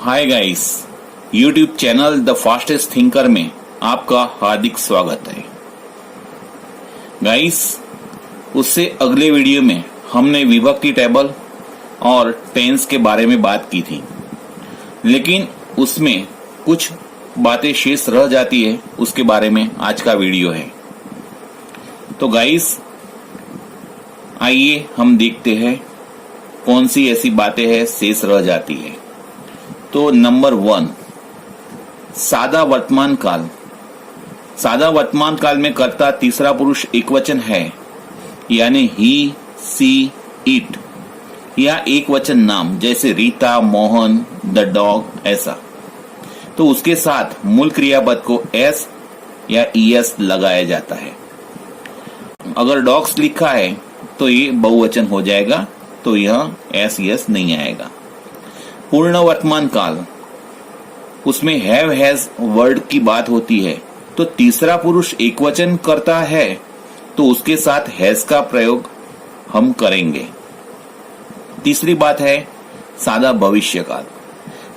Hi guys, YouTube channel the fastest thinker में आपका हार्दिक स्वागत है। गाइस, उससे अगले वीडियो में हमने विभक्ति टेबल और टेंस के बारे में बात की थी, लेकिन उसमें कुछ बातें शेष रह जाती है। उसके बारे में आज का वीडियो है। तो गाइस, आइए हम देखते हैं कौन सी ऐसी बातें हैं शेष रह जाती है। तो नंबर 1, सादा वर्तमान काल। सादा वर्तमान काल में कर्ता तीसरा पुरुष एकवचन है, यानी ही, सी, इट, या एक वचन नाम जैसे रीता, मोहन, द डॉग, ऐसा। तो उसके साथ मूल क्रियापद को एस या ईएस लगाया जाता है। अगर डॉग्स लिखा है तो ये बहुवचन हो जाएगा, तो यह एस ईएस नहीं आएगा। पूर्ण वर्तमान काल, उसमें हैव हैज वर्ड की बात होती है, तो तीसरा पुरुष एकवचन करता है तो उसके साथ हैज का प्रयोग हम करेंगे। तीसरी बात है सादा भविष्य काल।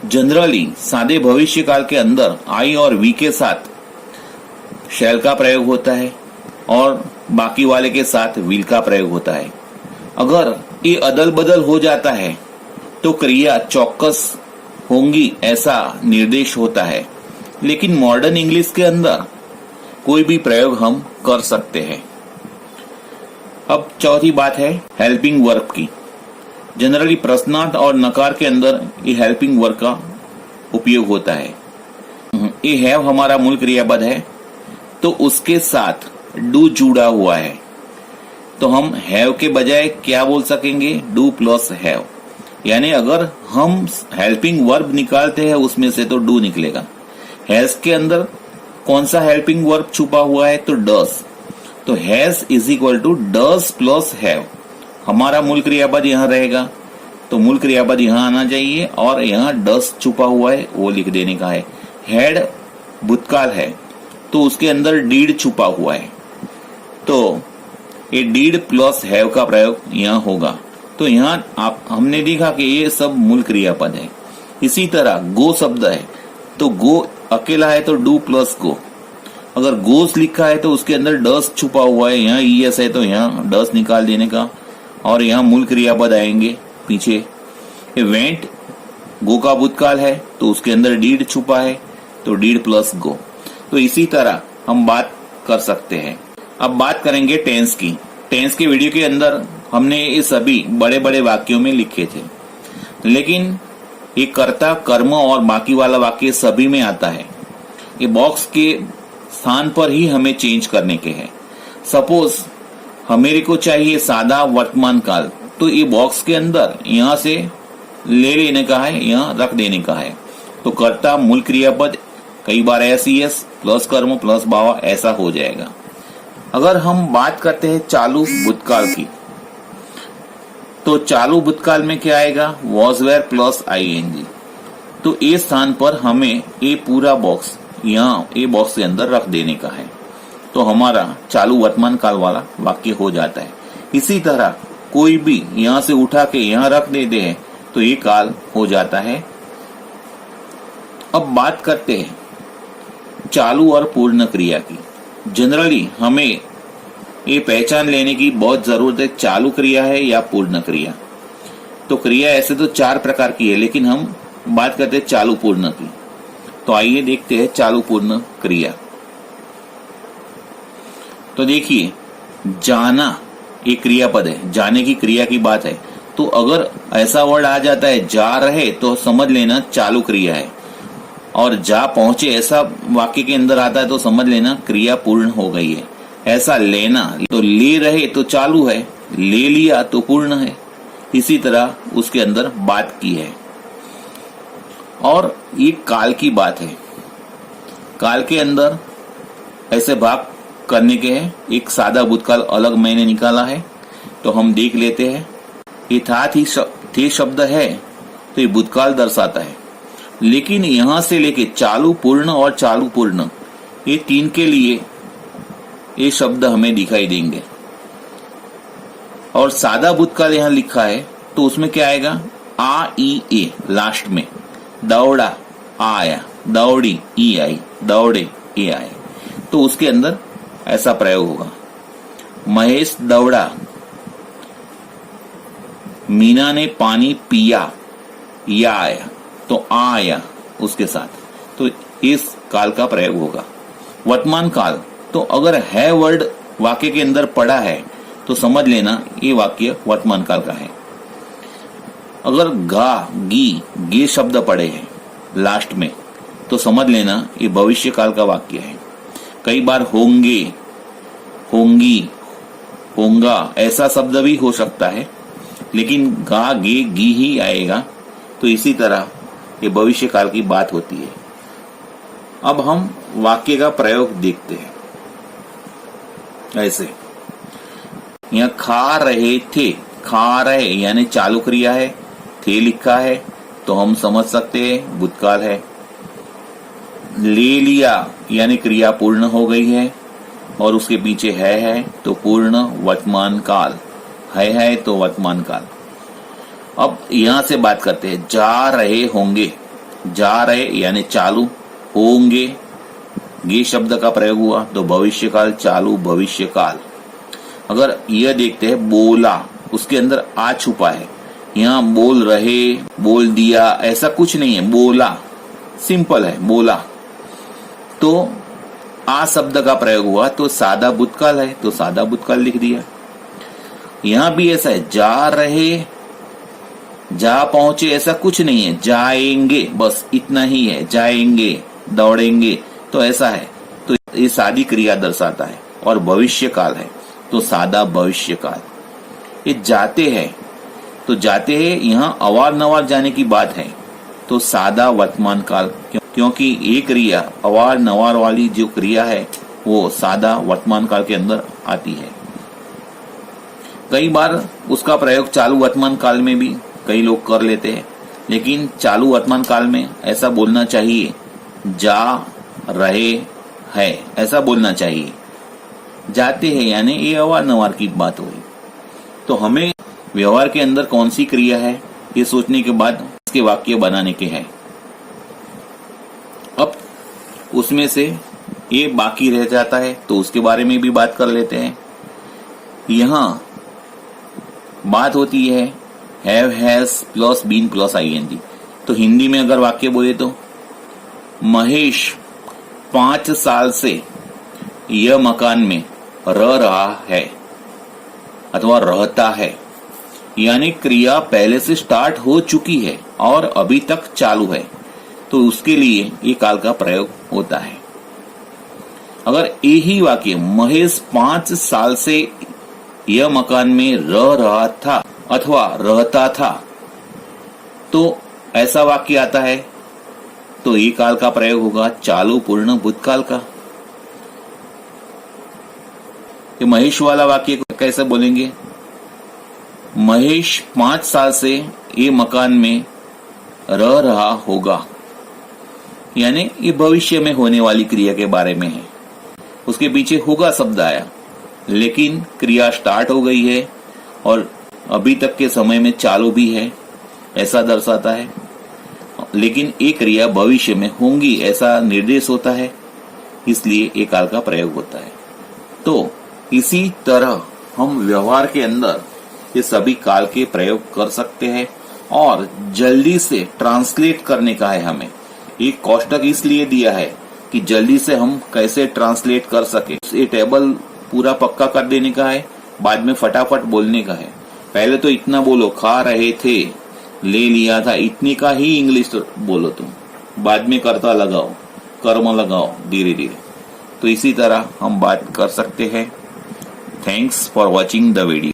जनरली सादे भविष्य काल के अंदर आई और वी के साथ शैल का प्रयोग होता है और बाकी वाले के साथ विल का प्रयोग होता है। अगर ये अदल बदल हो जाता है तो क्रिया चौकस होंगी ऐसा निर्देश होता है, लेकिन मॉडर्न इंग्लिश के अंदर कोई भी प्रयोग हम कर सकते हैं। अब चौथी बात है हेल्पिंग वर्ब की। जनरली प्रश्नार्थ और नकार के अंदर ये हेल्पिंग वर्ब का उपयोग होता है। ये हैव हमारा मूल क्रियापद है, तो उसके साथ डू जुड़ा हुआ है, तो हम हैव के बजाय क्या बोल सकेंगे? Do plus have. यानी अगर हम हेल्पिंग वर्ब निकालते हैं उसमें से तो डू निकलेगा। हैज के अंदर कौन सा हेल्पिंग वर्ब छुपा हुआ है? तो डस। तो has is equal to does plus have. हमारा मूल क्रियापद यहाँ रहेगा, तो मूल क्रियापद यहाँ आना चाहिए और यहाँ डस छुपा हुआ है वो लिख देने का है। हैड भूतकाल है तो उसके अंदर डीड छुपा हुआ है, तो ये डीड प्लस हैव का प्रयोग यहाँ होगा। तो यहाँ हमने देखा कि ये सब मूल क्रियापद है। इसी तरह गो शब्द है, तो गो अकेला है तो डू प्लस गो। अगर गोस लिखा है तो उसके अंदर डस छुपा हुआ है, यहाँ ईएस है तो यहाँ डस निकाल देने का और यहाँ मूल क्रियापद आएंगे पीछे। ये वेंट गो का भूतकाल है तो उसके अंदर डीड छुपा है, तो डीड प्लस गो। तो इसी तरह हम बात कर सकते हैं। अब बात करेंगे टेंस की। टेंस के वीडियो के अंदर हमने ये सभी बड़े बड़े वाक्यों में लिखे थे, लेकिन ये कर्ता, कर्म और बाकी वाला वाक्य सभी में आता है। ये बॉक्स के स्थान पर ही हमें चेंज करने के हैं। सपोज हमें को चाहिए सादा वर्तमान काल, तो ये बॉक्स के अंदर यहाँ से ले लेने का है, यहाँ रख देने का है। तो कर्ता, मूल क्रियापद, कई बार एस ईएस प्लस कर्म प्लस भाव ऐसा हो जाएगा। अगर हम बात करते हैं चालू भूतकाल की, तो चालू भूतकाल में क्या आएगा? Was were plus ING. तो ए स्थान पर हमें ये पूरा बॉक्स यहाँ ए बॉक्स के अंदर रख देने का है, तो हमारा चालू वर्तमान काल वाला वाक्य हो जाता है। इसी तरह कोई भी यहाँ से उठा के यहाँ रख देते हैं तो ये काल हो जाता है। अब बात करते हैं चालू और पूर्ण क्रिया की। जनरली हमें ये पहचान लेने की बहुत जरूरत है, चालू क्रिया है या पूर्ण क्रिया। तो क्रिया ऐसे तो 4 प्रकार की है, लेकिन हम बात करते हैं चालू पूर्ण की। तो आइए देखते हैं चालू पूर्ण क्रिया। तो देखिए, जाना एक क्रियापद है, जाने की क्रिया की बात है। तो अगर ऐसा वर्ड आ जाता है जा रहे, तो समझ लेना चालू क्रिया है। और जा पहुंचे ऐसा वाक्य के अंदर आता है तो समझ लेना क्रिया पूर्ण हो गई है। ऐसा लेना, तो ले रहे तो चालू है, ले लिया तो पूर्ण है। इसी तरह उसके अंदर बात की है। और ये काल की बात है। काल के अंदर ऐसे भाग करने के हैं। एक सादा भूतकाल अलग मैंने निकाला है, तो हम देख लेते हैं। ये था थे शब्द है तो ये भूतकाल दर्शाता है, लेकिन यहां से लेके चालू, पूर्ण और चालू पूर्ण, ये 3 के लिए ये शब्द हमें दिखाई देंगे। और सादा भूतकाल यहाँ लिखा है तो उसमें क्या आएगा? आ ई ए लास्ट में, दौड़ा आ आया, दौड़ी ई आई, दौड़े ए आए, तो उसके अंदर ऐसा प्रयोग होगा। महेश दौड़ा, मीना ने पानी पिया, या आया तो आ आया उसके साथ, तो इस काल का प्रयोग होगा। वर्तमान काल, तो अगर है वर्ड वाक्य के अंदर पड़ा है तो समझ लेना ये वाक्य वर्तमान काल का है। अगर गा गी गे शब्द पड़े हैं लास्ट में तो समझ लेना ये भविष्य काल का वाक्य है। कई बार होंगे, होंगी, होंगा ऐसा शब्द भी हो सकता है, लेकिन गा गे गी ही आएगा, तो इसी तरह ये भविष्य काल की बात होती है। अब हम वाक्य का प्रयोग देखते हैं। ऐसे यहां खा रहे थे, खा रहे यानी चालू क्रिया है, थे लिखा है तो हम समझ सकते हैं भूतकाल है। ले लिया यानी क्रिया पूर्ण हो गई है और उसके पीछे है तो पूर्ण वर्तमान काल, है तो वर्तमान काल। अब यहां से बात करते हैं। जा रहे होंगे, जा रहे यानी चालू, होंगे ये शब्द का प्रयोग हुआ तो भविष्य काल, चालू भविष्य काल। अगर यह देखते हैं बोला, उसके अंदर आ छुपा है, यहाँ बोल रहे, बोल दिया ऐसा कुछ नहीं है, बोला सिंपल है, बोला तो आ शब्द का प्रयोग हुआ तो सादा भूतकाल है तो सादा भूतकाल लिख दिया। यहां भी ऐसा है, जा रहे, जा पहुंचे ऐसा कुछ नहीं है, जाएंगे बस इतना ही है, जाएंगे, दौड़ेंगे तो ऐसा है, तो ये सादी क्रिया दर्शाता है। और भविष्य काल है तो सादा भविष्य काल। ये जाते हैं तो जाते हैं, यहाँ अवार नवार जाने की बात है तो सादा वर्तमान काल, क्योंकि ये क्रिया अवार नवार वाली जो क्रिया है वो सादा वर्तमान काल के अंदर आती है। कई बार उसका प्रयोग चालू वर्तमान काल में भी कई लोग कर लेते हैं, लेकिन चालू वर्तमान काल में ऐसा बोलना चाहिए, जा रहे हैं ऐसा बोलना चाहिए। जाते हैं यानी ये अवार नवार की बात हुई। तो हमें व्यवहार के अंदर कौन सी क्रिया है ये सोचने के बाद इसके वाक्य बनाने के हैं। अब उसमें से ये बाकी रह जाता है तो उसके बारे में भी बात कर लेते हैं। यहां बात होती है have, has plus been plus ING. तो हिंदी में अगर वाक्य बोले तो महेश 5 साल से यह मकान में रह रहा है अथवा रहता है, यानी क्रिया पहले से स्टार्ट हो चुकी है और अभी तक चालू है, तो उसके लिए ये काल का प्रयोग होता है। अगर यही वाक्य महेश 5 साल से यह मकान में रह रहा था अथवा रहता था, तो ऐसा वाक्य आता है तो ये काल का प्रयोग होगा चालू पूर्ण भूतकाल का। ये महेश वाला वाक्य को कैसे बोलेंगे? महेश 5 साल से ये मकान में रह रहा होगा, यानी ये भविष्य में होने वाली क्रिया के बारे में है। उसके पीछे होगा शब्द आया, लेकिन क्रिया स्टार्ट हो गई है और अभी तक के समय में चालू भी है ऐसा दर्शाता है, लेकिन एक क्रिया भविष्य में होंगी ऐसा निर्देश होता है, इसलिए एक काल का प्रयोग होता है। तो इसी तरह हम व्यवहार के अंदर ये सभी काल के प्रयोग कर सकते हैं और जल्दी से ट्रांसलेट करने का है हमें। एक कोष्टक इसलिए दिया है कि जल्दी से हम कैसे ट्रांसलेट कर सके। ये टेबल पूरा पक्का कर देने का है, बाद में फटाफट बोलने का है। पहले तो इतना बोलो, खा रहे थे, ले लिया था, इतनी का ही इंग्लिश बोलो तुम, बाद में कर्ता लगाओ, कर्म लगाओ धीरे धीरे। तो इसी तरह हम बात कर सकते हैं। Thanks for watching the video.